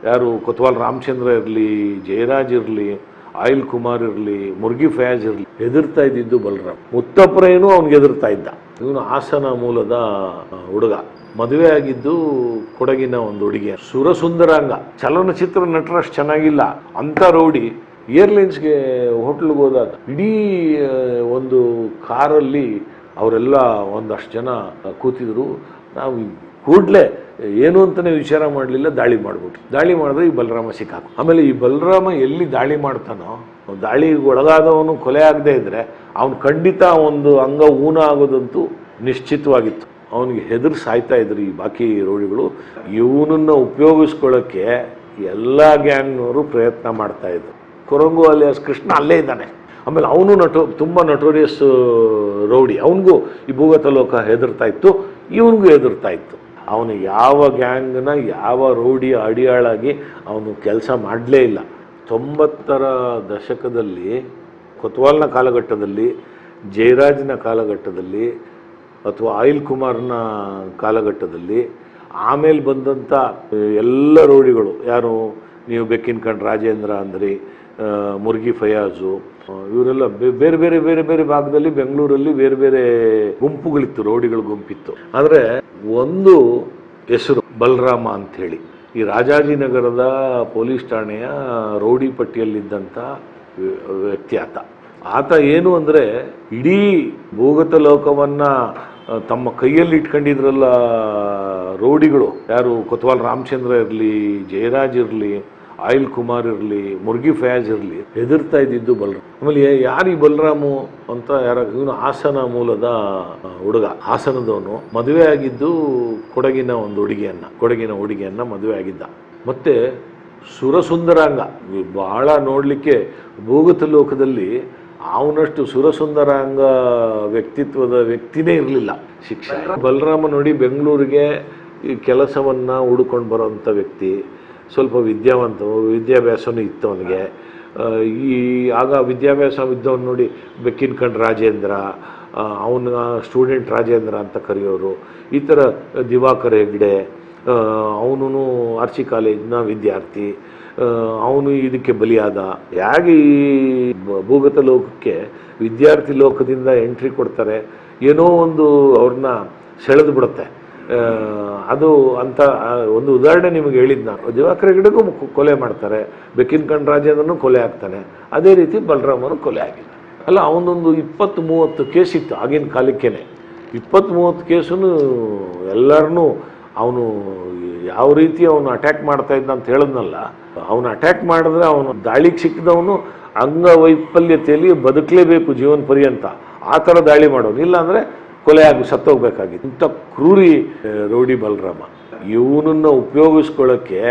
ಯಾರು ಕೊತ್ವಾಲ್ ರಾಮಚಂದ್ರ ಇರಲಿ, ಜಯರಾಜ್ ಇರಲಿ, ಆಯಿಲ್ ಕುಮಾರ್ ಇರಲಿ, ಮುರ್ಗಿ ಫಯಾಜ್ ಇರಲಿ, ಹೆದರ್ತಾ ಇದ್ದಿದ್ದು ಬಲರಾಮ್. ಮುತ್ತಪ್ರೇನು ಅವ್ನಿಗೆ ಹೆದರ್ತಾ ಇದ್ದ. ಇವನು ಹಾಸನ ಮೂಲದ ಹುಡುಗ, ಮದುವೆ ಆಗಿದ್ದು ಕೊಡಗಿನ ಒಂದು ಹುಡುಗಿ, ಸುರಸುಂದರಾಂಗ, ಚಲನಚಿತ್ರ ನಟರಷ್ಟು ಚೆನ್ನಾಗಿಲ್ಲ ಅಂತ ರೌಡಿ. ಏರ್ಲೈನ್ಸ್ಗೆ ಹೋಟ್ಲಿಗೆ ಹೋದಾಗ ಇಡೀ ಒಂದು ಕಾರಲ್ಲಿ ಅವರೆಲ್ಲ ಒಂದಷ್ಟು ಜನ ಕೂತಿದ್ರು. ನಾವು ಕೂಡಲೇ ಏನು ಅಂತಲೇ ವಿಚಾರ ಮಾಡಲಿಲ್ಲ, ದಾಳಿ ಮಾಡಿಬಿಟ್ಟು. ದಾಳಿ ಮಾಡಿದ್ರೆ ಈ ಬಲರಾಮ ಸಿಕ್ಕಾಕು. ಆಮೇಲೆ ಈ ಬಲರಾಮ ಎಲ್ಲಿ ದಾಳಿ ಮಾಡ್ತಾನೋ, ದಾಳಿಗೆ ಒಳಗಾದವನು ಕೊಲೆ ಆಗದೆ ಇದ್ರೆ ಅವನು ಖಂಡಿತ ಒಂದು ಅಂಗ ಊನ ಆಗೋದಂತೂ ನಿಶ್ಚಿತವಾಗಿತ್ತು. ಅವನಿಗೆ ಹೆದರ್ ಸಾಯ್ತಾ ಇದ್ರು ಈ ಬಾಕಿ ರೌಡಿಗಳು. ಇವನನ್ನು ಉಪಯೋಗಿಸ್ಕೊಳ್ಳೋಕ್ಕೆ ಎಲ್ಲ ಗ್ಯಾಂಗ್ನವರು ಪ್ರಯತ್ನ ಮಾಡ್ತಾ ಇದ್ರು. ಕೊರಂಗು ಅಲಿಯಾಸ್ ಕೃಷ್ಣ ಅಲ್ಲೇ ಇದ್ದಾನೆ. ಆಮೇಲೆ ಅವನು ತುಂಬ ನಟೋರಿಯಸ್ ರೌಡಿ. ಅವನಿಗೂ ಈ ಭೂಗತ ಲೋಕ ಹೆದರ್ತಾ ಇತ್ತು, ಇವನಿಗೂ ಹೆದರ್ತಾ ಇತ್ತು. ಅವನು ಯಾವ ಗ್ಯಾಂಗ್ನ ಯಾವ ರೌಡಿಯ ಅಡಿಯಾಳಾಗಿ ಅವನು ಕೆಲಸ ಮಾಡಲೇ ಇಲ್ಲ. 90ರ ದಶಕದಲ್ಲಿ, ಕೊತ್ವಾಲ್ನ ಕಾಲಘಟ್ಟದಲ್ಲಿ, ಜಯರಾಜ್ನ ಕಾಲಘಟ್ಟದಲ್ಲಿ, ಅಥವಾ ಆಯಿಲ್ ಕುಮಾರ್ನ ಕಾಲಘಟ್ಟದಲ್ಲಿ, ಆಮೇಲೆ ಬಂದಂಥ ಎಲ್ಲ ರೌಡಿಗಳು ಯಾರು, ನೀವು ಬೆಕ್ಕಿನ ಕಂಡು ರಾಜೇಂದ್ರ ಅಂದ್ರಿ, ಮುರ್ಗಿ ಫಯಾಜು, ಇವರೆಲ್ಲ ಬೇರೆ ಬೇರೆ ಬೇರೆ ಬೇರೆ ಭಾಗದಲ್ಲಿ, ಬೆಂಗಳೂರಲ್ಲಿ ಬೇರೆ ಬೇರೆ ಗುಂಪುಗಳಿತ್ತು, ರೌಡಿಗಳ ಗುಂಪಿತ್ತು. ಆದರೆ ಒಂದು ಹೆಸರು ಬಲರಾಮ ಅಂಥೇಳಿ, ಈ ರಾಜಾಜಿನಗರದ ಪೊಲೀಸ್ ಠಾಣೆಯ ರೌಡಿ ಪಟ್ಟಿಯಲ್ಲಿದ್ದಂಥ ವ್ಯಕ್ತಿ ಆತ ಏನು ಅಂದರೆ, ಇಡೀ ಭೂಗತ ಲೋಕವನ್ನು ತಮ್ಮ ಕೈಯಲ್ಲಿ ಇಟ್ಕೊಂಡಿದ್ರಲ್ಲ ರೌಡಿಗಳು, ಯಾರು ಕೊತ್ವಾಲ್ ರಾಮಚಂದ್ರ ಇರಲಿ, ಜಯರಾಜ್ ಇರಲಿ, ಆಯಿಲ್ ಕುಮಾರ್ ಇರಲಿ, ಮುರ್ಗಿ ಫಯಾಜ್ ಇರಲಿ, ಹೆದರ್ತಾ ಇದ್ದಿದ್ದು ಬಲರಾಮ್. ಆಮೇಲೆ ಯಾರು ಈ ಬಲರಾಮು ಅಂತ ಇವನು ಹಾಸನ ಮೂಲದ ಹುಡುಗ, ಹಾಸನದವನು, ಮದುವೆ ಆಗಿದ್ದು ಕೊಡಗಿನ ಒಂದು ಹುಡುಗಿಯನ್ನ ಮದುವೆ ಆಗಿದ್ದ. ಮತ್ತೆ ಸುರಸುಂದರಾಂಗ, ಬಹಳ ನೋಡಲಿಕ್ಕೆ ಭೂಗತ ಲೋಕದಲ್ಲಿ ಅವನಷ್ಟು ಸುರಸುಂದರಾಂಗ ವ್ಯಕ್ತಿತ್ವದ ವ್ಯಕ್ತಿನೇ ಇರಲಿಲ್ಲ. ಶಿಕ್ಷೆ ಬಲರಾಮ ನೋಡಿ, ಬೆಂಗಳೂರಿಗೆ ಈ ಕೆಲಸವನ್ನು ಹುಡುಕೊಂಡು ಬರೋವಂಥ ವ್ಯಕ್ತಿ, ಸ್ವಲ್ಪ ವಿದ್ಯಾಭ್ಯಾಸನೂ ಇತ್ತು ಅವನಿಗೆ. ಆಗ ವಿದ್ಯಾಭ್ಯಾಸ ಇದ್ದವನು ನೋಡಿ, ಬೆಕ್ಕಿನ ಕಂಡು ರಾಜೇಂದ್ರ, ಅವನ ಸ್ಟೂಡೆಂಟ್ ರಾಜೇಂದ್ರ ಅಂತ ಕರೆಯೋರು. ಈ ಥರ ದಿವಾಕರ್ ಹೆಗ್ಡೆ, ಅವನು ಆರ್ಚಿ ಕಾಲೇಜಿನ ವಿದ್ಯಾರ್ಥಿ, ಅವನು ಇದಕ್ಕೆ ಬಲಿಯಾದ. ಹೇಗೆ ಈ ಭೂಗತ ಲೋಕಕ್ಕೆ ವಿದ್ಯಾರ್ಥಿ ಲೋಕದಿಂದ ಎಂಟ್ರಿ ಕೊಡ್ತಾರೆ, ಏನೋ ಒಂದು ಅವ್ರನ್ನ ಸೆಳೆದು ಬಿಡುತ್ತೆ. ಅದು ಅಂತ ಒಂದು ಉದಾಹರಣೆ ನಿಮಗೆ ಹೇಳಿದ್ದು ನಾನು. ದಿವಾಕರ್ ಹೆಗ್ಡೆಗೂ ಕೊಲೆ ಮಾಡ್ತಾರೆ, ಬೆಕ್ಕಿನ ಕಂಡು ರಾಜೇಂದ್ರನೂ ಕೊಲೆ ಆಗ್ತಾನೆ, ಅದೇ ರೀತಿ ಬಲರಾಮನು ಕೊಲೆ ಆಗಿಲ್ಲ. ಅಲ್ಲ, ಅವನೊಂದು 20-30 ಕೇಸ್ ಇತ್ತು ಆಗಿನ ಕಾಲಕ್ಕೇನೆ. 20-30 ಕೇಸನ್ನು ಎಲ್ಲರನ್ನೂ ಅವನು ಯಾವ ರೀತಿ ಅವನು ಅಟ್ಯಾಕ್ ಮಾಡ್ತಾ ಇದ್ದ ಅಂತ ಹೇಳಿದ್ನಲ್ಲ, ಅವನು ಅಟ್ಯಾಕ್ ಮಾಡಿದ್ರೆ ಅವನು ದಾಳಿಗೆ ಸಿಕ್ಕಿದವನು ಅಂಗವೈಫಲ್ಯತೆಯಲ್ಲಿ ಬದುಕಲೇಬೇಕು ಜೀವನ ಪರ್ಯಂತ, ಆ ಥರ ದಾಳಿ ಮಾಡೋನು. ಇಲ್ಲಾಂದರೆ ಕೊಲೆ ಆಗಿ ಸತ್ತೋಗ್ಬೇಕಾಗಿತ್ತು. ಇಂಥ ಕ್ರೂರಿ ರೌಡಿ ಬಲರಾಮ. ಇವನನ್ನು ಉಪಯೋಗಿಸ್ಕೊಳ್ಳೋಕ್ಕೆ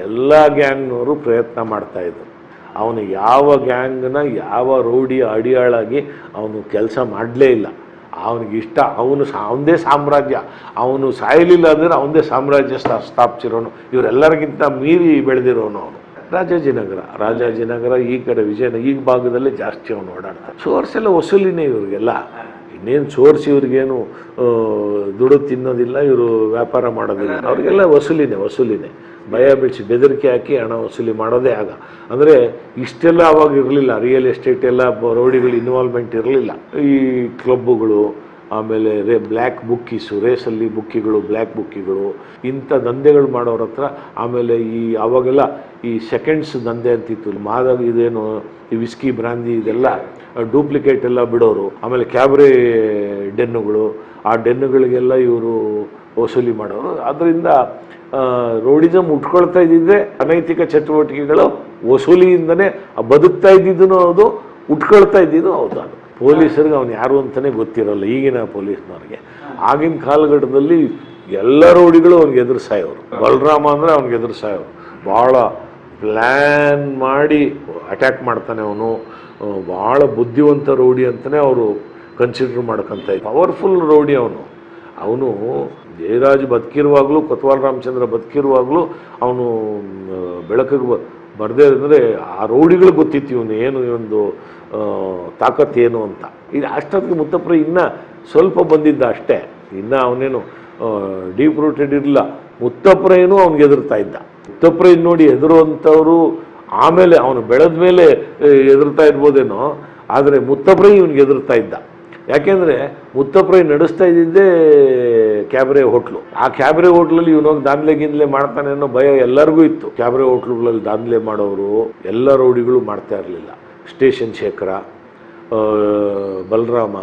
ಎಲ್ಲ ಗ್ಯಾಂಗ್ನವರು ಪ್ರಯತ್ನ ಮಾಡ್ತಾ ಇದ್ರು. ಅವನು ಯಾವ ಗ್ಯಾಂಗ್ನ ಯಾವ ರೌಡಿಯ ಅಡಿಯಾಳಾಗಿ ಅವನು ಕೆಲಸ ಮಾಡಲೇ ಇಲ್ಲ. ಅವನಿಗಿಷ್ಟ, ಅವನದೇ ಸಾಮ್ರಾಜ್ಯ, ಅವನು ಸಾಯಲಿಲ್ಲ ಅಂದರೆ ಅವನದೇ ಸಾಮ್ರಾಜ್ಯ ಸ್ಥಾಪಿಸಿರೋನು, ಇವರೆಲ್ಲರಿಗಿಂತ ಮೀರಿ ಬೆಳೆದಿರೋನು ಅವನು. ರಾಜಾಜಿನಗರ ಈ ಕಡೆ ಈ ಭಾಗದಲ್ಲೇ ಜಾಸ್ತಿ ಅವನು ಓಡಾಡ್ತಾನೆ. ಸೋರ್ಸ್ ಎಲ್ಲ ವಸೂಲಿನೇ ಇವ್ರಿಗೆಲ್ಲ. ಇನ್ನೇನು ಸೋರ್ಸ್ ಇವ್ರಿಗೇನು ದುಡ್ಡು ತಿನ್ನೋದಿಲ್ಲ, ಇವರು ವ್ಯಾಪಾರ ಮಾಡೋದಿಲ್ಲ, ಅವ್ರಿಗೆಲ್ಲ ವಸೂಲಿನೇ. ಭಯ ಬಿಡಿಸಿ ಬೆದರಿಕೆ ಹಾಕಿ ಹಣ ವಸೂಲಿ ಮಾಡೋದೇ ಆಗ. ಅಂದರೆ ಇಷ್ಟೆಲ್ಲ ಅವಾಗ ಇರಲಿಲ್ಲ, ರಿಯಲ್ ಎಸ್ಟೇಟ್ ಎಲ್ಲ ರೌಡಿಗಳು ಇನ್ವಾಲ್ವ್ಮೆಂಟ್ ಇರಲಿಲ್ಲ. ಈ ಕ್ಲಬ್ಬುಗಳು, ಆಮೇಲೆ ಬ್ಲ್ಯಾಕ್ ಬುಕ್ಕೀಸು, ರೇಸಲ್ಲಿ ಬುಕ್ಕಿಗಳು, ಬ್ಲ್ಯಾಕ್ ಬುಕ್ಕಿಗಳು, ಇಂಥ ದಂಧೆಗಳು ಮಾಡೋರ ಹತ್ರ. ಆಮೇಲೆ ಅವಾಗೆಲ್ಲ ಈ ಸೆಕೆಂಡ್ಸ್ ದಂಧೆ ಅಂತಿತ್ತು. ಇದೇನು ಈ ವಿಸ್ಕಿ ಬ್ರಾಂದಿ ಇದೆಲ್ಲ ಡೂಪ್ಲಿಕೇಟ್ ಎಲ್ಲ ಬಿಡೋರು. ಆಮೇಲೆ ಕ್ಯಾಬ್ರೆ ಡೆನ್ನುಗಳು, ಆ ಡೆನ್ನುಗಳಿಗೆಲ್ಲ ಇವರು ವಸೂಲಿ ಮಾಡೋರು. ಅದರಿಂದ ರೌಡಿಸಮ್ ಉಟ್ಕೊಳ್ತಾ ಇದ್ದಿದ್ದೆ ಅನೈತಿಕ ಚಟುವಟಿಕೆಗಳು ವಸೂಲಿಯಿಂದನೇ ಬದುಕ್ತಾ ಇದ್ದಿದ್ದು ಹೌದು, ಉಟ್ಕೊಳ್ತಾ ಇದ್ದಿದ್ದು ಹೌದು. ಅದು ಪೊಲೀಸರಿಗೆ ಅವನು ಯಾರು ಅಂತಲೇ ಗೊತ್ತಿರೋಲ್ಲ ಈಗಿನ ಪೊಲೀಸ್ನವ್ರಿಗೆ. ಆಗಿನ ಕಾಲಘಟ್ಟದಲ್ಲಿ ಎಲ್ಲ ರೌಡಿಗಳು ಅವ್ನಿಗೆ ಎದುರು ಸಾಯೋರು. ಬಲರಾಮ ಅಂದರೆ ಅವ್ನಿಗೆ ಎದುರು ಸಾಯೋರು. ಭಾಳ ಪ್ಲ್ಯಾನ್ ಮಾಡಿ ಅಟ್ಯಾಕ್ ಮಾಡ್ತಾನೆ ಅವನು. ಭಾಳ ಬುದ್ಧಿವಂತ ರೌಡಿ ಅಂತಲೇ ಅವರು ಕನ್ಸಿಡರ್ ಮಾಡ್ಕೊತ ಇದ್ದ. ಪವರ್ಫುಲ್ ರೌಡಿ ಅವನು ಜಯರಾಜ್ ಬದುಕಿರುವಾಗಲೂ, ಕೊತ್ವಾಲ್ ರಾಮಚಂದ್ರ ಬದುಕಿರುವಾಗಲೂ ಅವನು ಬೆಳಕಿಗೆ ಬರದೇ ಅಂದರೆ ಆ ರೌಡಿಗಳು ಗೊತ್ತಿತ್ತು ಇವನು ತಾಕತ್ತೇನು ಅಂತ. ಇದು ಅಷ್ಟೊತ್ತಿಗೆ ಮುತ್ತಪ್ಪ ಇನ್ನೂ ಸ್ವಲ್ಪ ಬಂದಿದ್ದ ಅಷ್ಟೇ, ಇನ್ನೂ ಅವನೇನು ಡೀಪ್ ರೂಟೆಡ್ ಇರಲಿಲ್ಲ. ಮುತ್ತಪ್ಪ ಅವನಿಗೆ ಎದುರ್ತಾ ಇದ್ದ. ಮುತ್ತಪ್ರಯ್ಯನ ನೋಡಿ ಹೆದರುವಂಥವ್ರು ಆಮೇಲೆ ಅವನು ಬೆಳೆದ ಮೇಲೆ ಹೆದರ್ತಾ ಇರ್ಬೋದೇನೋ, ಆದರೆ ಮುತ್ತಪ್ರಯ್ಯ ಇವನಿಗೆ ಹೆದರ್ತಾ ಇದ್ದ. ಯಾಕೆಂದರೆ ಮುತ್ತಪ್ರಯ್ಯ ನಡೆಸ್ತಾ ಇದ್ದಿದ್ದೇ ಕ್ಯಾಬ್ರೆ ಹೋಟ್ಲು. ಆ ಕ್ಯಾಬ್ರೆ ಹೋಟ್ಲಲ್ಲಿ ಇವನೋಗಿ ದಾಂಧಲೆ ಗಿಂದ್ಲೆ ಮಾಡ್ತಾನೆ ಅನ್ನೋ ಭಯ ಎಲ್ಲರಿಗೂ ಇತ್ತು. ಕ್ಯಾಬ್ರೆ ಹೋಟ್ಲುಗಳಲ್ಲಿ ದಾಂಧಲೆ ಮಾಡೋರು ಎಲ್ಲ ರೌಡಿಗಳು ಮಾಡ್ತಾ ಇರಲಿಲ್ಲ. ಸ್ಟೇಷನ್ ಶೇಖರ, ಬಲರಾಮ,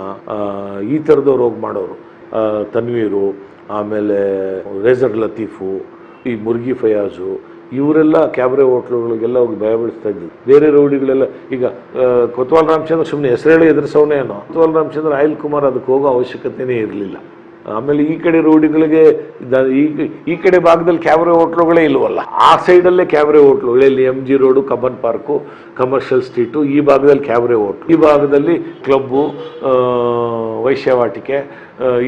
ಈ ಥರದವ್ರು ಹೋಗಿ ಮಾಡೋರು, ತನ್ವೀರು, ಆಮೇಲೆ ರೇಜರ್ ಲತೀಫು, ಈ ಮುರ್ಗಿ ಫಯಾಜು, ಇವರೆಲ್ಲ ಕ್ಯಾಬ್ರೆ ಹೋಟ್ಲುಗಳಿಗೆಲ್ಲ ಹೋಗಿ ಭಯ ಬೀಳಿಸ್ತಾ ಇದ್ದರು. ಬೇರೆ ರೌಡಿಗಳೆಲ್ಲ ಈಗ ಕೊತ್ವಾಲ್ ರಾಮಚಂದ್ರ ಸುಮ್ಮನೆ ಹೆಸರೇಳಿ ಎದುರಿಸೋನೇ ಏನೋ, ಕೊತ್ವಾಲ್ ರಾಮಚಂದ್ರ ಆಯಿಲ್ ಕುಮಾರ್ ಅದಕ್ಕೆ ಹೋಗೋ ಅವಶ್ಯಕತೆನೇ ಇರಲಿಲ್ಲ. ಆಮೇಲೆ ಈ ಕಡೆ ರೌಡಿಗಳಿಗೆ ಈ ಕಡೆ ಭಾಗದಲ್ಲಿ ಕ್ಯಾಬ್ರೆ ಹೋಟ್ಲುಗಳೇ ಇಲ್ವಲ್ಲ, ಆ ಸೈಡಲ್ಲೇ ಕ್ಯಾಬ್ರೆ ಹೋಟ್ಲು, ಇಲ್ಲಿ MG road, Cubbon park, commercial street, ಈ ಭಾಗದಲ್ಲಿ ಕ್ಯಾಬ್ರೆ ಹೋಟ್ಲು, ಈ ಭಾಗದಲ್ಲಿ ಕ್ಲಬ್ಬು, ವೈಶ್ಯವಾಟಿಕೆ,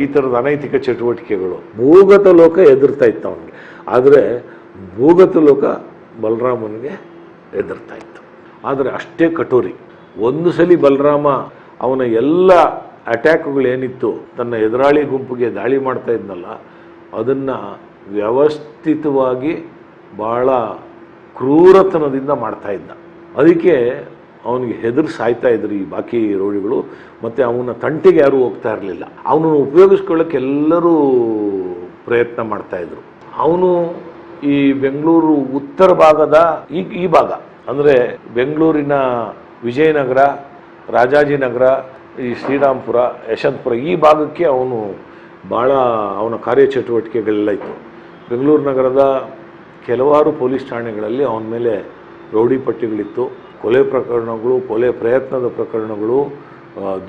ಈ ಥರದ ಅನೈತಿಕ ಚಟುವಟಿಕೆಗಳು. ಭೂಗತ ಲೋಕ ಎದುರ್ತಾ ಇತ್ತು ಅವನಿಗೆ. ಆದರೆ ಭೂಗತ ಲೋಕ ಬಲರಾಮನಿಗೆ ಎದುರ್ತಾ ಇತ್ತು. ಆದರೆ ಅಷ್ಟೇ ಕಠೋರಿ. ಒಂದು ಸಲ ಬಲರಾಮ ಅವನ ಎಲ್ಲ ಅಟ್ಯಾಕ್ಗಳೇನಿತ್ತು, ತನ್ನ ಎದುರಾಳಿ ಗುಂಪಿಗೆ ದಾಳಿ ಮಾಡ್ತಾ ಇದ್ನಲ್ಲ, ಅದನ್ನು ವ್ಯವಸ್ಥಿತವಾಗಿ ಭಾಳ ಕ್ರೂರತನದಿಂದ ಮಾಡ್ತಾ ಇದ್ದ. ಅದಕ್ಕೆ ಅವನಿಗೆ ಹೆದರಿ ಸಾಯ್ತಾ ಇದ್ರು ಈ ಬಾಕಿ ರೌಡಿಗಳು. ಮತ್ತು ಅವನ ತಂಟೆಗೆ ಯಾರೂ ಹೋಗ್ತಾ ಇರಲಿಲ್ಲ. ಅವನನ್ನು ಉಪಯೋಗಿಸ್ಕೊಳ್ಳೋಕ್ಕೆ ಎಲ್ಲರೂ ಪ್ರಯತ್ನ ಮಾಡ್ತಾಯಿದ್ರು. ಅವನು ಈ ಬೆಂಗಳೂರು ಉತ್ತರ ಭಾಗದ ಈ ಭಾಗ ಅಂದರೆ ಬೆಂಗಳೂರಿನ ವಿಜಯನಗರ, ರಾಜಾಜಿನಗರ, ಈ ಶ್ರೀರಾಮ್ಪುರ, ಯಶವಂತಪುರ, ಈ ಭಾಗಕ್ಕೆ ಅವನು ಭಾಳ ಅವನ ಕಾರ್ಯಚಟುವಟಿಕೆಗಳೆಲ್ಲ ಇತ್ತು. ಬೆಂಗಳೂರು ನಗರದ ಕೆಲವಾರು ಪೊಲೀಸ್ ಠಾಣೆಗಳಲ್ಲಿ ಅವನ ಮೇಲೆ ರೌಡಿ ಪಟ್ಟಿಗಳಿತ್ತು. ಕೊಲೆ ಪ್ರಕರಣಗಳು, ಕೊಲೆ ಪ್ರಯತ್ನದ ಪ್ರಕರಣಗಳು,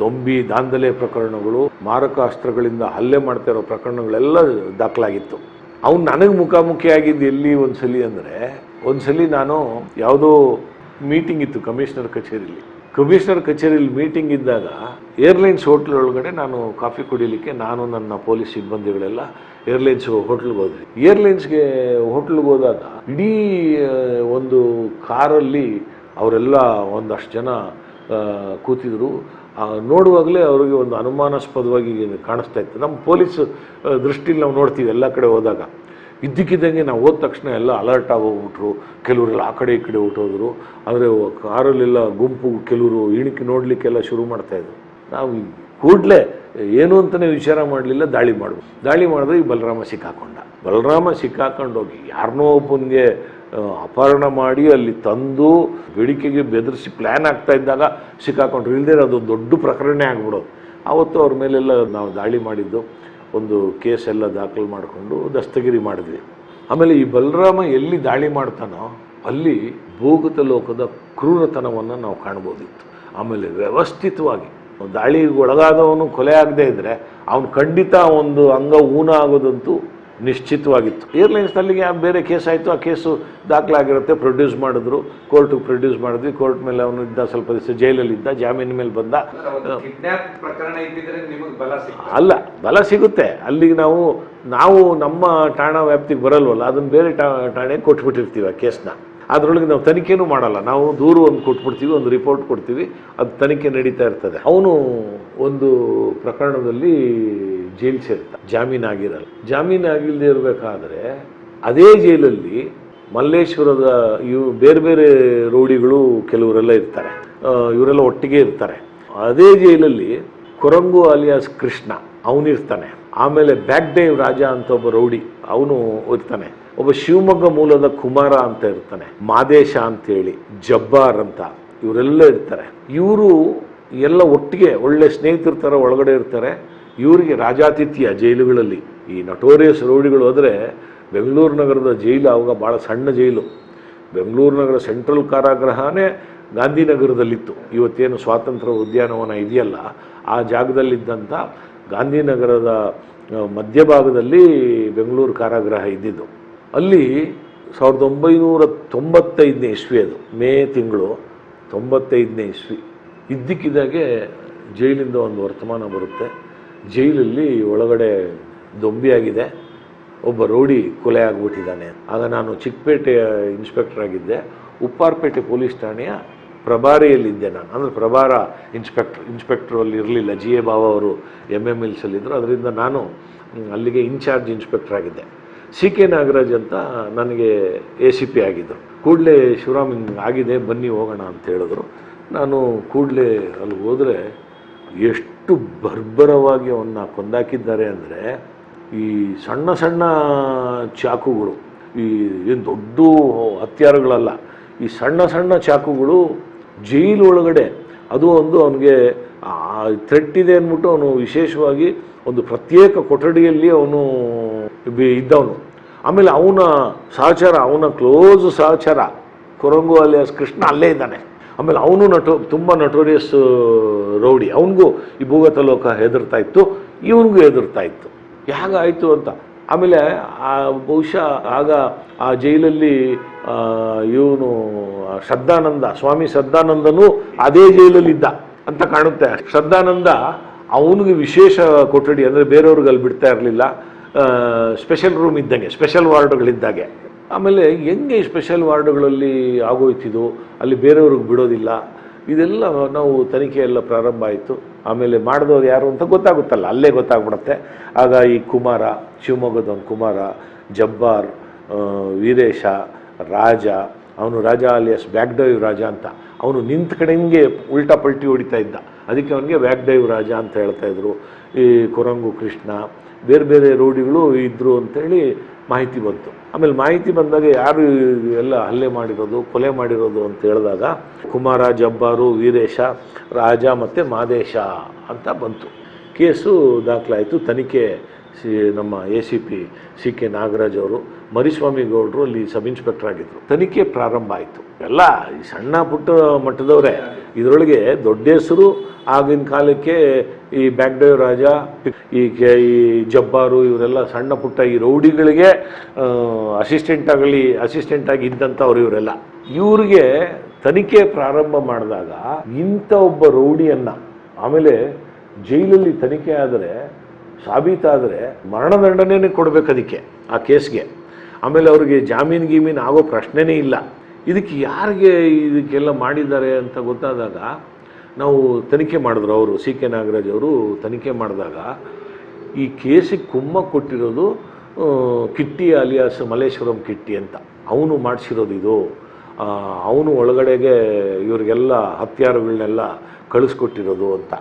ದೊಂಬಿ ದಾಂಧಲೆ ಪ್ರಕರಣಗಳು, ಮಾರಕ ಅಸ್ತ್ರಗಳಿಂದ ಹಲ್ಲೆ ಮಾಡ್ತಾ ಇರೋ ಪ್ರಕರಣಗಳೆಲ್ಲ ದಾಖಲಾಗಿತ್ತು. ಅವ್ನು ನನಗೆ ಮುಖಾಮುಖಿಯಾಗಿದ್ದು ಎಲ್ಲಿ ಒಂದ್ಸಲಿ ಅಂದರೆ, ಒಂದ್ಸಲಿ ನಾನು ಯಾವುದೋ ಮೀಟಿಂಗ್ ಇತ್ತು ಕಮಿಷನರ್ ಕಚೇರಿಲಿ. ಕಮಿಷನರ್ ಕಚೇರಿಯಲ್ಲಿ ಮೀಟಿಂಗ್ ಇದ್ದಾಗ ಏರ್ಲೈನ್ಸ್ ಹೋಟ್ಲ್ ಒಳಗಡೆ ನಾನು ಕಾಫಿ ಕುಡಿಲಿಕ್ಕೆ ನಾನು ನನ್ನ ಪೊಲೀಸ್ ಸಿಬ್ಬಂದಿಗಳೆಲ್ಲ ಏರ್ಲೈನ್ಸ್ ಹೋಟ್ಲಿಗೆ ಹೋದ್ವಿ. ಏರ್ಲೈನ್ಸ್ಗೆ ಹೋಟ್ಲಿಗೆ ಹೋದಾಗ ಇಡೀ ಒಂದು ಕಾರಲ್ಲಿ ಅವರೆಲ್ಲ ಒಂದಷ್ಟು ಜನ ಕೂತಿದ್ರು. ನೋಡುವಾಗಲೇ ಅವರಿಗೆ ಒಂದು ಅನುಮಾನಾಸ್ಪದವಾಗಿ ಕಾಣಿಸ್ತಾ ಇತ್ತು. ನಮ್ಮ ಪೊಲೀಸ್ ದೃಷ್ಟಿಯಲ್ಲಿ ನಾವು ನೋಡ್ತೀವಿ ಎಲ್ಲ ಕಡೆ ಹೋದಾಗ. ಇದ್ದಕ್ಕಿದ್ದಂಗೆ ನಾವು ಹೋದ ತಕ್ಷಣ ಎಲ್ಲ ಅಲರ್ಟ್ ಆಗೋಗ್ಬಿಟ್ರು. ಕೆಲವರೆಲ್ಲ ಆ ಕಡೆ ಈ ಕಡೆ ಹೊಟ್ಟೋದ್ರು. ಆದರೆ ಕಾರಲ್ಲೆಲ್ಲ ಗುಂಪು ಕೆಲವರು ಇಣಿಕೆ ನೋಡಲಿಕ್ಕೆಲ್ಲ ಶುರು ಮಾಡ್ತಾಯಿದ್ರು. ನಾವು ಕೂಡಲೇ ಏನು ಅಂತಲೇ ವಿಚಾರ ಮಾಡಲಿಲ್ಲ, ದಾಳಿ ಮಾಡಿದ್ರೆ ಈ ಬಲರಾಮ ಸಿಕ್ಕಾಕೊಂಡ. ಬಲರಾಮ ಸಿಕ್ಕಾಕೊಂಡೋಗಿ ಯಾರನ್ನೋ ಒಬ್ಬನಿಗೆ ಅಪಹರಣ ಮಾಡಿ ಅಲ್ಲಿ ತಂದು ಬೇಡಿಕೆಗೆ ಬೆದರಿಸಿ ಪ್ಲ್ಯಾನ್ ಆಗ್ತಾ ಇದ್ದಾಗ ಸಿಕ್ಕಾಕೊಂಡ್ರು. ಇಲ್ಲದೇ ಅದೊಂದು ದೊಡ್ಡ ಪ್ರಕರಣ ಆಗ್ಬಿಡೋದು. ಆವತ್ತು ಅವ್ರ ಮೇಲೆಲ್ಲ ನಾವು ದಾಳಿ ಮಾಡಿದ್ದು, ಒಂದು ಕೇಸ್ ಎಲ್ಲ ದಾಖಲು ಮಾಡಿಕೊಂಡು ದಸ್ತಗಿರಿ ಮಾಡಿದ್ವಿ. ಆಮೇಲೆ ಈ ಬಲರಾಮ ಎಲ್ಲಿ ದಾಳಿ ಮಾಡ್ತಾನೋ ಅಲ್ಲಿ ಭೂಗತ ಲೋಕದ ಕ್ರೂರತನವನ್ನು ನಾವು ಕಾಣ್ಬೋದಿತ್ತು. ಆಮೇಲೆ ವ್ಯವಸ್ಥಿತವಾಗಿ ದಾಳಿಗೆ ಒಳಗಾದವನು ಕೊಲೆ ಆಗದೇ ಇದ್ದರೆ ಅವನು ಖಂಡಿತ ಒಂದು ಅಂಗ ಊನ ಆಗೋದಂತೂ ನಿಶ್ಚಿತವಾಗಿತ್ತು. ಏರ್ಲೈನ್ಸ್ನಲ್ಲಿ ಬೇರೆ ಕೇಸ್ ಆಯಿತು, ಆ ಕೇಸು ದಾಖಲಾಗಿರುತ್ತೆ, ಪ್ರೊಡ್ಯೂಸ್ ಮಾಡಿದ್ರು, ಕೋರ್ಟಿಗೆ ಪ್ರೊಡ್ಯೂಸ್ ಮಾಡಿದ್ವಿ. ಕೋರ್ಟ್ ಮೇಲೆ ಅವನು ಇದ್ದ, ಸ್ವಲ್ಪ ದಿವಸ ಜೈಲಲ್ಲಿದ್ದ, ಜಾಮೀನು ಮೇಲೆ ಬಂದ. ಅಲ್ಲ, ಬಲ ಸಿಗುತ್ತೆ ಅಲ್ಲಿಗೆ. ನಾವು ನಮ್ಮ ಠಾಣಾ ವ್ಯಾಪ್ತಿಗೆ ಬರಲ್ವಲ್ಲ, ಅದನ್ನು ಬೇರೆ ಠಾಣೆಗೆ ಕೊಟ್ಬಿಟ್ಟಿರ್ತೀವಿ ಆ ಕೇಸ್ನ. ಅದರೊಳಗೆ ನಾವು ತನಿಖೆನೂ ಮಾಡಲ್ಲ. ನಾವು ದೂರು ಒಂದು ಕೊಟ್ಬಿಡ್ತೀವಿ, ಒಂದು ರಿಪೋರ್ಟ್ ಕೊಡ್ತೀವಿ, ಅದು ತನಿಖೆ ನಡೀತಾ ಇರ್ತದೆ. ಅವನು ಒಂದು ಪ್ರಕರಣದಲ್ಲಿ ಜೈಲು ಸೇರ್ತಾನೆ, ಜಾಮೀನಾಗಿರಲ್ಲ. ಜಾಮೀನಾಗಿಲ್ಲದೆ ಇರಬೇಕಾದ್ರೆ ಅದೇ ಜೈಲಲ್ಲಿ ಮಲ್ಲೇಶ್ವರದ ಬೇರೆ ಬೇರೆ ರೌಡಿಗಳು ಕೆಲವರೆಲ್ಲ ಇರ್ತಾರೆ, ಇವರೆಲ್ಲ ಒಟ್ಟಿಗೆ ಇರ್ತಾರೆ. ಅದೇ ಜೈಲಲ್ಲಿ ಕೊರಂಗು ಅಲಿಯಾಸ್ ಕೃಷ್ಣ ಅವನಿರ್ತಾನೆ. ಆಮೇಲೆ ಬ್ಯಾಕ್ಡೇವ್ ರಾಜ ಅಂತ ಒಬ್ಬ ರೌಡಿ ಅವನು ಇರ್ತಾನೆ. ಒಬ್ಬ ಶಿವಮೊಗ್ಗ ಮೂಲದ ಕುಮಾರ ಅಂತ ಇರ್ತಾನೆ, ಮಾದೇಶ ಅಂತೇಳಿ, ಜಬ್ಬಾರ್ ಅಂತ, ಇವರೆಲ್ಲ ಇರ್ತಾರೆ. ಇವರು ಎಲ್ಲ ಒಟ್ಟಿಗೆ ಒಳ್ಳೆ ಸ್ನೇಹಿತರ ಥರ ಒಳಗಡೆ ಇರ್ತಾರೆ. ಇವರಿಗೆ ರಾಜಾತಿಥ್ಯ ಜೈಲುಗಳಲ್ಲಿ. ಈ ನಟೋರಿಯಸ್ ರೌಡಿಗಳು ಹೋದರೆ ಬೆಂಗಳೂರು ನಗರದ ಜೈಲು ಆವಾಗ ಭಾಳ ಸಣ್ಣ ಜೈಲು. ಬೆಂಗಳೂರು ನಗರ ಸೆಂಟ್ರಲ್ ಕಾರಾಗೃಹನೇ ಗಾಂಧಿನಗರದಲ್ಲಿತ್ತು. ಇವತ್ತೇನು ಸ್ವಾತಂತ್ರ್ಯ ಉದ್ಯಾನವನ ಇದೆಯಲ್ಲ, ಆ ಜಾಗದಲ್ಲಿದ್ದಂಥ ಗಾಂಧಿನಗರದ ಮಧ್ಯಭಾಗದಲ್ಲಿ ಬೆಂಗಳೂರು ಕಾರಾಗೃಹ ಇದ್ದಿದ್ದು. ಅಲ್ಲಿ 1995ನೇ ಇಸ್ವಿ, ಅದು ಮೇ ತಿಂಗಳು 95ನೇ ಇಸ್ವಿ. ಇದ್ದಕ್ಕಿದ್ದಾಗೆ ಜೈಲಿಂದ ಒಂದು ವರ್ತಮಾನ ಬರುತ್ತೆ. ಜೈಲಲ್ಲಿ ಒಳಗಡೆ ದೊಂಬಿಯಾಗಿದೆ, ಒಬ್ಬ ರೌಡಿ ಕೊಲೆ ಆಗಿಬಿಟ್ಟಿದ್ದಾನೆ. ಆಗ ನಾನು ಚಿಕ್ಕಪೇಟೆಯ ಇನ್ಸ್ಪೆಕ್ಟರ್ ಆಗಿದ್ದೆ. ಉಪ್ಪಾರಪೇಟೆ ಪೊಲೀಸ್ ಠಾಣೆಯ ಪ್ರಭಾರಿಯಲ್ಲಿದ್ದೆ ನಾನು. ಅಂದರೆ ಪ್ರಭಾರ ಇನ್ಸ್ಪೆಕ್ಟ್ರು ಅಲ್ಲಿ ಇರಲಿಲ್ಲ, GA ಬಾವ ಅವರು MMLಸಲ್ಲಿದ್ದರು. ಅದರಿಂದ ನಾನು ಅಲ್ಲಿಗೆ ಇನ್ಚಾರ್ಜ್ ಇನ್ಸ್ಪೆಕ್ಟರ್ ಆಗಿದ್ದೆ. CK ನಾಗರಾಜ್ ಅಂತ ನನಗೆ ACP ಆಗಿದ್ದರು. ಕೂಡಲೇ ಶಿವರಾಮ್ ಹಿಂಗೆ ಆಗಿದೆ ಬನ್ನಿ ಹೋಗೋಣ ಅಂತ ಹೇಳಿದ್ರು. ನಾನು ಕೂಡಲೇ ಅಲ್ಲಿ ಹೋದರೆ ಎಷ್ಟು ಬರ್ಬರವಾಗಿ ಅವನ್ನ ಕೊಂದಾಕಿದ್ದಾರೆ ಅಂದರೆ, ಈ ಸಣ್ಣ ಸಣ್ಣ ಚಾಕುಗಳು, ಈ ಏನು ದೊಡ್ಡ ಹತ್ಯಾರಗಳಲ್ಲ, ಈ ಸಣ್ಣ ಸಣ್ಣ ಚಾಕುಗಳು ಜೈಲು ಒಳಗಡೆ, ಅದು ಒಂದು ಅವನಿಗೆ ಥ್ರೆಟ್ ಇದೆ ಅಂದ್ಬಿಟ್ಟು ಅವನು ವಿಶೇಷವಾಗಿ ಒಂದು ಪ್ರತ್ಯೇಕ ಕೊಠಡಿಯಲ್ಲಿ ಅವನು ಇದ್ದವನು. ಆಮೇಲೆ ಅವನ ಸಹಚರ, ಅವನ ಕ್ಲೋಸ್ ಸಹಚರ ಕೊರಂಗು ಅಲಿಯಾಸ್ ಕೃಷ್ಣ ಅಲ್ಲೇ ಇದ್ದಾನೆ. ಆಮೇಲೆ ಅವನು ತುಂಬ ನಟೋರಿಯಸ್ ರೌಡಿ. ಅವನಿಗೂ ಈ ಭೂಗತ ಲೋಕ ಹೆದರ್ತಾ ಇತ್ತು, ಇವನಿಗೂ ಹೆದರ್ತಾ ಇತ್ತು. ಹೇಗಾಯಿತು ಅಂತ. ಆಮೇಲೆ ಬಹುಶಃ ಆಗ ಆ ಜೈಲಲ್ಲಿ ಇವನು ಶ್ರದ್ಧಾನಂದ, ಸ್ವಾಮಿ ಶ್ರದ್ಧಾನಂದನು ಅದೇ ಜೈಲಲ್ಲಿದ್ದ ಅಂತ ಕಾಣುತ್ತೆ. ಶ್ರದ್ಧಾನಂದ ಅವನಿಗೆ ವಿಶೇಷ ಕೊಠಡಿ, ಅಂದರೆ ಬೇರೆಯವ್ರಿಗೆ ಅಲ್ಲಿ ಬಿಡ್ತಾ ಇರಲಿಲ್ಲ, ಸ್ಪೆಷಲ್ ರೂಮ್ ಇದ್ದಂಗೆ, ಸ್ಪೆಷಲ್ ವಾರ್ಡ್ಗಳಿದ್ದಾಗೆ. ಆಮೇಲೆ ಹೆಂಗೆ ಈ ಸ್ಪೆಷಲ್ ವಾರ್ಡ್ಗಳಲ್ಲಿ ಆಗೋಯ್ತಿದ್ದು, ಅಲ್ಲಿ ಬೇರೆಯವ್ರಿಗೆ ಬಿಡೋದಿಲ್ಲ, ಇದೆಲ್ಲ ನಾವು ತನಿಖೆ ಎಲ್ಲ ಪ್ರಾರಂಭ ಆಯಿತು. ಆಮೇಲೆ ಮಾಡಿದವ್ರು ಯಾರು ಅಂತ ಗೊತ್ತಾಗುತ್ತಲ್ಲ, ಅಲ್ಲೇ ಗೊತ್ತಾಗ್ಬಿಡುತ್ತೆ. ಆಗ ಈ ಕುಮಾರ, ಶಿವಮೊಗ್ಗದವನು ಕುಮಾರ, ಜಬ್ಬಾರ್, ವೀರೇಶ, ರಾಜ, ಅವನು ರಾಜ ಅಲಿಯಾಸ್ ಬ್ಯಾಕ್ಡೈವ್ ರಾಜ ಅಂತ, ಅವನು ನಿಂತ ಕಡೆಗೆ ಉಲ್ಟಾ ಪಲ್ಟಿ ಹೊಡಿತಾ ಇದ್ದ, ಅದಕ್ಕೆ ಅವನಿಗೆ ಬ್ಯಾಕ್ಡೈವ್ ರಾಜ ಅಂತ ಹೇಳ್ತಾಯಿದ್ರು. ಈ ಕೊರಂಗು ಕೃಷ್ಣ, ಬೇರೆ ಬೇರೆ ರೌಡಿಗಳು ಇದ್ದರು ಅಂಥೇಳಿ ಮಾಹಿತಿ ಬಂತು. ಆಮೇಲೆ ಮಾಹಿತಿ ಬಂದಾಗ ಯಾರು ಎಲ್ಲ ಹಲ್ಲೆ ಮಾಡಿರೋದು, ಕೊಲೆ ಮಾಡಿರೋದು ಅಂತ ಹೇಳಿದಾಗ ಕುಮಾರ, ಜಬ್ಬಾರು, ವೀರೇಶ, ರಾಜ ಮತ್ತು ಮಾದೇಶ ಅಂತ ಬಂತು. ಕೇಸು ದಾಖಲಾಯಿತು. ತನಿಖೆ ನಮ್ಮ ACP CK ನಾಗರಾಜ್ ಅವರು, ಮರಿಸ್ವಾಮಿ ಗೌಡರು ಅಲ್ಲಿ ಸಬ್ ಇನ್ಸ್ಪೆಕ್ಟರ್ ಆಗಿದ್ದರು. ತನಿಖೆ ಪ್ರಾರಂಭ ಆಯಿತು. ಎಲ್ಲ ಈ ಸಣ್ಣ ಪುಟ್ಟ ಮಟ್ಟದವರೇ, ಇದರೊಳಗೆ ದೊಡ್ಡ ಹೆಸರು ಆಗಿನ ಕಾಲಕ್ಕೆ ಈ ಬ್ಯಾಕ್ಡೈವ್ ರಾಜ, ಈ ಜಬ್ಬಾರು, ಇವರೆಲ್ಲ ಸಣ್ಣ ಪುಟ್ಟ ಈ ರೌಡಿಗಳಿಗೆ ಅಸಿಸ್ಟೆಂಟ್ ಆಗಿ ಇದ್ದಂಥವ್ರು ಇವರೆಲ್ಲ. ಇವ್ರಿಗೆ ತನಿಖೆ ಪ್ರಾರಂಭ ಮಾಡಿದಾಗ ಇಂಥ ಒಬ್ಬ ರೌಡಿಯನ್ನು, ಆಮೇಲೆ ಜೈಲಲ್ಲಿ ತನಿಖೆ ಆದರೆ ಸಾಬೀತಾದರೆ ಮರಣದಂಡನೆ ಕೊಡಬೇಕು ಅದಕ್ಕೆ, ಆ ಕೇಸ್ಗೆ. ಆಮೇಲೆ ಅವ್ರಿಗೆ ಜಾಮೀನು ಆಗೋ ಪ್ರಶ್ನೆನೇ ಇಲ್ಲ. ಇದಕ್ಕೆ ಯಾರಿಗೆ ಇದಕ್ಕೆಲ್ಲ ಮಾಡಿದ್ದಾರೆ ಅಂತ ಗೊತ್ತಾದಾಗ ನಾವು ತನಿಖೆ ಮಾಡಿದ್ರು. ಅವರು CK ನಾಗರಾಜ್ ಅವರು ತನಿಖೆ ಮಾಡಿದಾಗ ಈ ಕೇಸಿಗೆ ಕುಮ್ಮ ಕೊಟ್ಟಿರೋದು ಕಿಟ್ಟಿ ಅಲಿಯಾಸ್ ಮಲ್ಲೇಶ್ವರಂ ಕಿಟ್ಟಿ ಅಂತ, ಅವನು ಮಾಡಿಸಿರೋದು ಇದು. ಅವನು ಒಳಗಡೆಗೆ ಇವರಿಗೆಲ್ಲ ಹತ್ಯಾರಗಳನ್ನೆಲ್ಲ ಕಳಿಸ್ಕೊಟ್ಟಿರೋದು ಅಂತ.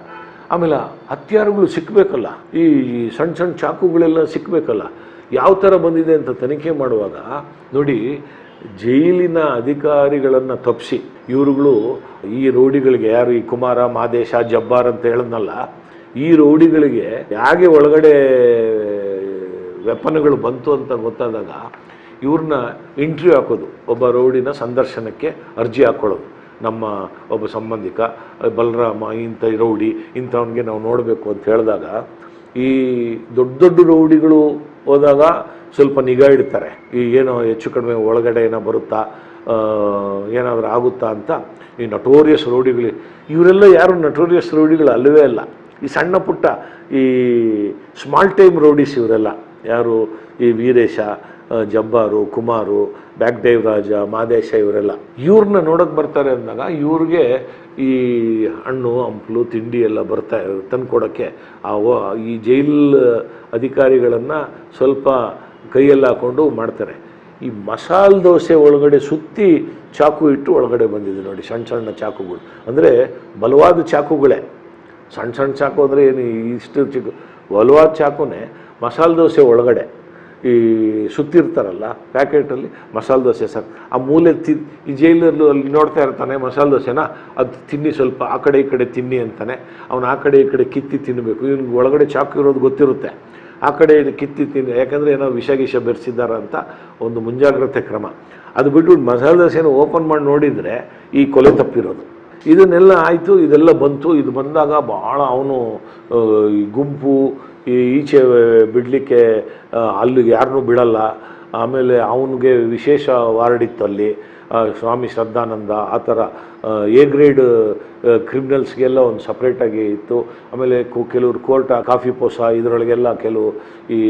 ಆಮೇಲೆ ಹತ್ಯಾರಗಳು ಸಿಕ್ಕಬೇಕಲ್ಲ, ಈ ಸಣ್ಣ ಸಣ್ಣ ಚಾಕುಗಳೆಲ್ಲ ಸಿಕ್ಕಬೇಕಲ್ಲ, ಯಾವ ಥರ ಬಂದಿದೆ ಅಂತ ತನಿಖೆ ಮಾಡುವಾಗ ನೋಡಿ, ಜೈಲಿನ ಅಧಿಕಾರಿಗಳನ್ನು ತಪ್ಪಿಸಿ ಇವರುಗಳು ಈ ರೌಡಿಗಳಿಗೆ, ಯಾರು ಈ ಕುಮಾರ, ಮಾದೇಶ, ಜಬ್ಬಾರ್ ಅಂತ ಹೇಳಿದ್ನಲ್ಲ, ಈ ರೌಡಿಗಳಿಗೆ ಹೇಗೆ ಒಳಗಡೆ ವೆಪನ್ಗಳು ಬಂತು ಅಂತ ಗೊತ್ತಾದಾಗ ಇವ್ರನ್ನ ಇಂಟರ್ವ್ಯೂ ಹಾಕೋದು, ಒಬ್ಬ ರೌಡಿನ ಸಂದರ್ಶನಕ್ಕೆ ಅರ್ಜಿ ಹಾಕ್ಕೊಳ್ಳೋದು. ನಮ್ಮ ಒಬ್ಬ ಸಂಬಂಧಿಕ ಬಲರಾಮ ಇಂಥ ರೌಡಿ, ಇಂಥವನಿಗೆ ನಾವು ನೋಡಬೇಕು ಅಂತ ಹೇಳಿದಾಗ ಈ ದೊಡ್ಡ ದೊಡ್ಡ ರೌಡಿಗಳು ಹೋದಾಗ ಸ್ವಲ್ಪ ನಿಗಾ ಇಡ್ತಾರೆ, ಈ ಏನೋ ಹೆಚ್ಚು ಕಡಿಮೆ ಒಳಗಡೆ ಏನೋ ಬರುತ್ತಾ, ಏನಾದರೂ ಆಗುತ್ತಾ ಅಂತ. ಈ ನಟೋರಿಯಸ್ ರೌಡಿಗಳು, ಇವರೆಲ್ಲ ಯಾರು ನಟೋರಿಯಸ್ ರೌಡಿಗಳು ಅಲ್ಲವೇ ಅಲ್ಲ. ಈ ಸಣ್ಣ ಪುಟ್ಟ ಈ ಸ್ಮಾಲ್ ಟೈಮ್ ರೌಡೀಸ್ ಇವರೆಲ್ಲ. ಯಾರು ಈ ವೀರೇಶ, ಜಬ್ಬಾರು, ಕುಮಾರು, ಬ್ಯಾಕ್ಡೈವ್ ರಾಜ, ಮಾದೇಶ, ಇವರೆಲ್ಲ ಇವ್ರನ್ನ ನೋಡೋಕೆ ಬರ್ತಾರೆ ಅಂದಾಗ ಇವ್ರಿಗೆ ಈ ಹಣ್ಣು ಹಂಪಲು ತಿಂಡಿ ಎಲ್ಲ ತಂದುಕೊಡೋಕ್ಕೆ ಈ ಜೈಲ್ ಅಧಿಕಾರಿಗಳನ್ನು ಸ್ವಲ್ಪ ಕೈಯಲ್ಲಿ ಹಾಕ್ಕೊಂಡು ಮಾಡ್ತಾರೆ. ಈ ಮಸಾಲೆ ದೋಸೆ ಒಳಗಡೆ ಸುತ್ತಿ ಚಾಕು ಇಟ್ಟು ಒಳಗಡೆ ಬಂದಿದೆ ನೋಡಿ, ಸಣ್ಣ ಸಣ್ಣ ಚಾಕುಗಳು, ಅಂದರೆ ಬಲವಾದ ಚಾಕುಗಳೇ. ಸಣ್ಣ ಸಣ್ಣ ಚಾಕು ಅಂದರೆ ಏನು ಇಷ್ಟು ಚಿಕ್ಕ ಬಲವಾದ ಚಾಕುನೇ ಮಸಾಲೆ ದೋಸೆ ಒಳಗಡೆ ಈ ಸುತ್ತಿರ್ತಾರಲ್ಲ ಪ್ಯಾಕೆಟಲ್ಲಿ ಮಸಾಲೆ ದೋಸೆ ಸರ್, ಆ ಮೂಲೆ ಈ ಜೈಲಲ್ಲೂ ಅಲ್ಲಿ ನೋಡ್ತಾ ಇರ್ತಾನೆ ಮಸಾಲೆ ದೋಸೆನ, ಅದು ತಿನ್ನಿ ಸ್ವಲ್ಪ ಆ ಕಡೆ ಈ ಕಡೆ ತಿನ್ನಿ ಅಂತಾನೆ. ಅವನು ಆ ಕಡೆ ಈ ಕಡೆ ಕಿತ್ತಿ ತಿನ್ನಬೇಕು. ಇವ್ನಿಗೆ ಒಳಗಡೆ ಚಾಕು ಇರೋದು ಗೊತ್ತಿರುತ್ತೆ, ಆ ಕಡೆ ಕಿತ್ತಿ ತಿನ್ನಿ, ಯಾಕಂದರೆ ಏನೋ ವಿಷ ಬೆರೆಸಿದ್ದಾರೆ ಅಂತ ಒಂದು ಮುಂಜಾಗ್ರತೆ ಕ್ರಮ. ಅದು ಬಿಟ್ಬಿಟ್ಟು ಮಸಾಲೆ ದೋಸೆನ ಓಪನ್ ಮಾಡಿ ನೋಡಿದರೆ ಈ ಕೊಲೆ ತಪ್ಪಿರೋದು. ಇದನ್ನೆಲ್ಲ ಆಯಿತು, ಇದೆಲ್ಲ ಬಂತು. ಇದು ಬಂದಾಗ ಭಾಳ ಅವನು ಈ ಗುಂಪು ಈಚೆ ಬಿಡಲಿಕ್ಕೆ ಅಲ್ಲಿಗೆ ಯಾರನ್ನೂ ಬಿಡಲ್ಲ. ಆಮೇಲೆ ಅವನಿಗೆ ವಿಶೇಷ ವಾರ್ಡ್ ಇತ್ತು ಅಲ್ಲಿ, ಸ್ವಾಮಿ ಶ್ರದ್ಧಾನಂದ, ಆ ಥರ A ಗ್ರೇಡ್ ಕ್ರಿಮಿನಲ್ಸ್ಗೆಲ್ಲ ಒಂದು ಸಪ್ರೇಟಾಗಿ ಇತ್ತು. ಆಮೇಲೆ ಕೆಲವರು ಕೋರ್ಟ್, ಕಾಫಿ ಪೋಸ ಇದರೊಳಗೆಲ್ಲ ಕೆಲವು ಈ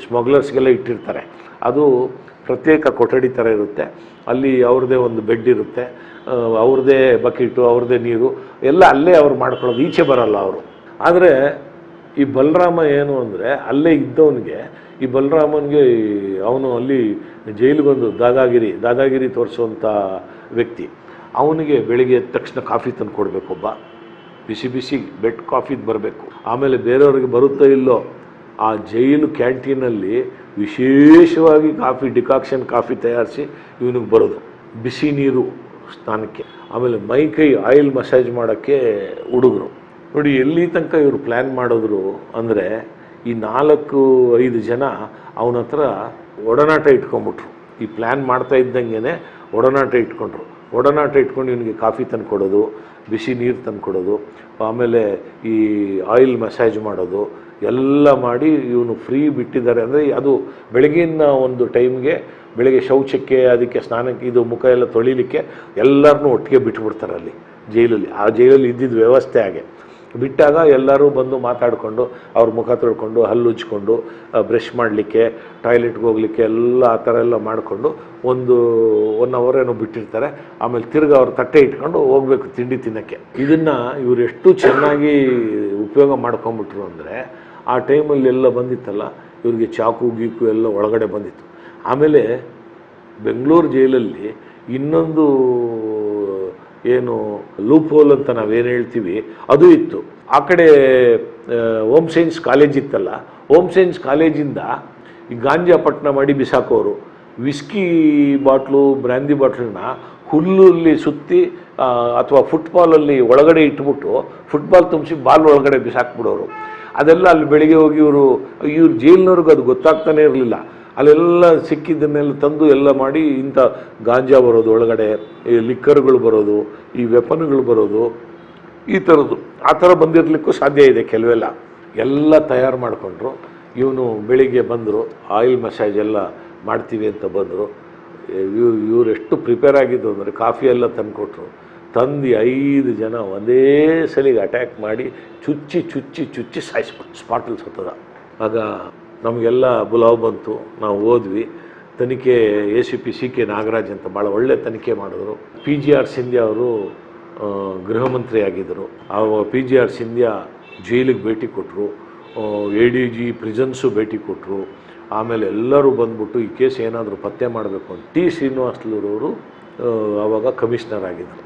ಸ್ಮಗ್ಲರ್ಸ್ಗೆಲ್ಲ ಇಟ್ಟಿರ್ತಾರೆ. ಅದು ಪ್ರತ್ಯೇಕ ಕೊಠಡಿ ಥರ ಇರುತ್ತೆ. ಅಲ್ಲಿ ಅವ್ರದ್ದೇ ಒಂದು ಬೆಡ್ ಇರುತ್ತೆ, ಅವ್ರದ್ದೇ ಬಕೆಟು, ಅವ್ರದ್ದೇ ನೀರು ಎಲ್ಲ ಅಲ್ಲೇ ಅವ್ರು ಮಾಡ್ಕೊಳ್ಳೋದು, ಈಚೆ ಬರಲ್ಲ ಅವರು. ಆದರೆ ಈ ಬಲರಾಮ ಏನು ಅಂದರೆ ಅಲ್ಲೇ ಇದ್ದವನಿಗೆ ಈ ಬಲರಾಮನ್ಗೆ ಅವನು ಅಲ್ಲಿ ಜೈಲಿಗೊಂದು ದಾದಾಗಿರಿ ತೋರಿಸುವಂಥ ವ್ಯಕ್ತಿ. ಅವನಿಗೆ ಬೆಳಿಗ್ಗೆ ಎದ್ದ ತಕ್ಷಣ ಕಾಫಿ ತಂದು ಕೊಡಬೇಕೊಬ್ಬ, ಬಿಸಿ ಬಿಸಿ ಬೆಡ್ ಕಾಫಿದು ಬರಬೇಕು. ಆಮೇಲೆ ಬೇರೆಯವ್ರಿಗೆ ಬರುತ್ತೋ ಇಲ್ಲೋ ಆ ಜೈಲು ಕ್ಯಾಂಟೀನಲ್ಲಿ ವಿಶೇಷವಾಗಿ ಡಿಕಾಕ್ಷನ್ ಕಾಫಿ ತಯಾರಿಸಿ ಇವನಿಗೆ ಬರೋದು. ಬಿಸಿ ನೀರು ಸ್ನಾನಕ್ಕೆ, ಆಮೇಲೆ ಮೈಕೈ ಆಯಿಲ್ ಮಸಾಜ್ ಮಾಡೋಕ್ಕೆ ಹುಡುಗರು. ನೋಡಿ ಎಲ್ಲಿ ತನಕ ಇವರು ಪ್ಲ್ಯಾನ್ ಮಾಡಿದ್ರು ಅಂದರೆ ಈ 4-5 ಜನ ಅವನ ಹತ್ರ ಒಡನಾಟ ಇಟ್ಕೊಂಡ್ಬಿಟ್ರು. ಈ ಪ್ಲ್ಯಾನ್ ಮಾಡ್ತಾ ಇದ್ದಂಗೆ ಒಡನಾಟ ಇಟ್ಕೊಂಡು ಇವನಿಗೆ ಕಾಫಿ ತಂದು ಕೊಡೋದು, ಬಿಸಿ ನೀರು ತಂದು ಕೊಡೋದು, ಆಮೇಲೆ ಈ ಆಯಿಲ್ ಮಸಾಜ್ ಮಾಡೋದು ಎಲ್ಲ ಮಾಡಿ ಇವನು ಫ್ರೀ ಬಿಟ್ಟಿದ್ದಾರೆ. ಅಂದರೆ ಅದು ಬೆಳಗಿನ ಒಂದು ಟೈಮ್ಗೆ ಬೆಳಗ್ಗೆ ಶೌಚಕ್ಕೆ, ಅದಕ್ಕೆ ಸ್ನಾನಕ್ಕೆ, ಇದು ಮುಖ ಎಲ್ಲ ತೊಳಿಲಿಕ್ಕೆ ಎಲ್ಲರನ್ನೂ ಒಟ್ಟಿಗೆ ಬಿಟ್ಬಿಡ್ತಾರೆ ಅಲ್ಲಿ ಜೈಲಲ್ಲಿ. ಆ ಜೈಲಲ್ಲಿ ಇದ್ದಿದ್ದು ವ್ಯವಸ್ಥೆ ಹಾಗೆ ಬಿಟ್ಟಾಗ ಎಲ್ಲರೂ ಬಂದು ಮಾತಾಡಿಕೊಂಡು ಅವ್ರ ಮುಖ ತೊಳ್ಕೊಂಡು ಹಲ್ಲು ಉಜ್ಕೊಂಡು ಬ್ರಷ್ ಮಾಡಲಿಕ್ಕೆ, ಟಾಯ್ಲೆಟ್ಗೆ ಹೋಗಲಿಕ್ಕೆ ಎಲ್ಲ ಆ ಥರ ಎಲ್ಲ ಮಾಡಿಕೊಂಡು 1 ಅವರ್ ಏನೋ ಬಿಟ್ಟಿರ್ತಾರೆ. ಆಮೇಲೆ ತಿರ್ಗಿ ಅವ್ರ ತಟ್ಟೆ ಇಟ್ಕೊಂಡು ಹೋಗಬೇಕು ತಿಂಡಿ ತಿನ್ನೋಕ್ಕೆ. ಇದನ್ನು ಇವರು ಎಷ್ಟು ಚೆನ್ನಾಗಿ ಉಪಯೋಗ ಮಾಡ್ಕೊಂಬಿಟ್ರು ಅಂದರೆ ಆ ಟೈಮಲ್ಲಿ ಎಲ್ಲ ಬಂದಿತ್ತಲ್ಲ ಇವ್ರಿಗೆ ಚಾಕು ಗೀಕು ಎಲ್ಲ ಒಳಗಡೆ ಬಂದಿತ್ತು. ಆಮೇಲೆ ಬೆಂಗಳೂರು ಜೈಲಲ್ಲಿ ಇನ್ನೊಂದು ಏನು ಲೂಪ್ ಹೋಲ್ ಅಂತ ನಾವೇನು ಹೇಳ್ತೀವಿ ಅದು ಇತ್ತು. ಆ ಕಡೆ ಹೋಮ್ ಸೈನ್ಸ್ ಕಾಲೇಜ್ ಇತ್ತಲ್ಲ, ಹೋಮ್ ಸೈನ್ಸ್ ಕಾಲೇಜಿಂದ ಈ ಗಾಂಜಾ ಪಟ್ಟಣ ಮಾಡಿ ಬಿಸಾಕೋರು. ವಿಸ್ಕಿ ಬಾಟ್ಲು, ಬ್ರ್ಯಾಂದಿ ಬಾಟ್ಲನ್ನ ಹುಲ್ಲಲ್ಲಿ ಸುತ್ತಿ ಅಥವಾ ಫುಟ್ಬಾಲಲ್ಲಿ ಒಳಗಡೆ ಇಟ್ಬಿಟ್ಟು ಫುಟ್ಬಾಲ್ ತುಂಬಿಸಿ ಬಾಲ್ ಒಳಗಡೆ ಬಿಸಾಕ್ಬಿಡೋರು. ಅದೆಲ್ಲ ಅಲ್ಲಿ ಬೆಳಿಗ್ಗೆ ಹೋಗಿ ಇವ್ರು ಜೈಲಿನವ್ರಿಗೆ ಅದು ಗೊತ್ತಾಗ್ತಾನೆ ಇರಲಿಲ್ಲ. ಅಲ್ಲೆಲ್ಲ ಸಿಕ್ಕಿದ್ದನ್ನೆಲ್ಲ ತಂದು ಎಲ್ಲ ಮಾಡಿ ಇಂಥ ಗಾಂಜಾ ಬರೋದು, ಒಳಗಡೆ ಈ ಲಿಕ್ಕರ್ಗಳು ಬರೋದು, ಈ ವೆಪನ್ಗಳು ಬರೋದು, ಈ ಥರದ್ದು ಆ ಥರ ಬಂದಿರಲಿಕ್ಕೂ ಸಾಧ್ಯ ಇದೆ ಕೆಲವೆಲ್ಲ. ಎಲ್ಲ ತಯಾರು ಮಾಡಿಕೊಂಡ್ರು. ಇವನು ಬೆಳಿಗ್ಗೆ ಬಂದರು, ಆಯಿಲ್ ಮಸಾಜ್ ಎಲ್ಲ ಮಾಡ್ತೀವಿ ಅಂತ ಬಂದರು. ಇವರೆಷ್ಟು ಪ್ರಿಪೇರ್ ಆಗಿದ್ದು ಅಂದರೆ ಕಾಫಿ ಎಲ್ಲ ತಂದುಕೊಟ್ರು. ತಂದು 5 ಜನ ಒಂದೇ ಸಲಿಗೆ ಅಟ್ಯಾಕ್ ಮಾಡಿ ಚುಚ್ಚಿ ಸಾಯಿಸ್ಬಿಟ್ಟು ಸ್ಪಾಟಲ್ಲಿ ಸತ್ತದ. ಆಗ ನಮಗೆಲ್ಲ ಬುಲಾವ್ ಬಂತು, ನಾವು ಹೋದ್ವಿ. ತನಿಖೆ ACP CK ನಾಗರಾಜ್ ಅಂತ ಭಾಳ ಒಳ್ಳೆ ತನಿಖೆ ಮಾಡಿದ್ರು. PGR ಸಿಂಧ್ಯಾ ಅವರು ಗೃಹ ಮಂತ್ರಿ ಆಗಿದ್ದರು. PGR ಸಿಂಧ್ಯಾ ಜೈಲಿಗೆ ಭೇಟಿ ಕೊಟ್ಟರು, ADG ಪ್ರಿಸನ್ಸು ಭೇಟಿ ಕೊಟ್ಟರು. ಆಮೇಲೆ ಎಲ್ಲರೂ ಬಂದ್ಬಿಟ್ಟು ಈ ಕೇಸ್ ಏನಾದರೂ ಪತ್ತೆ ಮಾಡಬೇಕು ಅಂತ T. ಶ್ರೀನಿವಾಸಲೂರವರು ಆವಾಗ ಕಮಿಷನರ್ ಆಗಿದ್ದರು.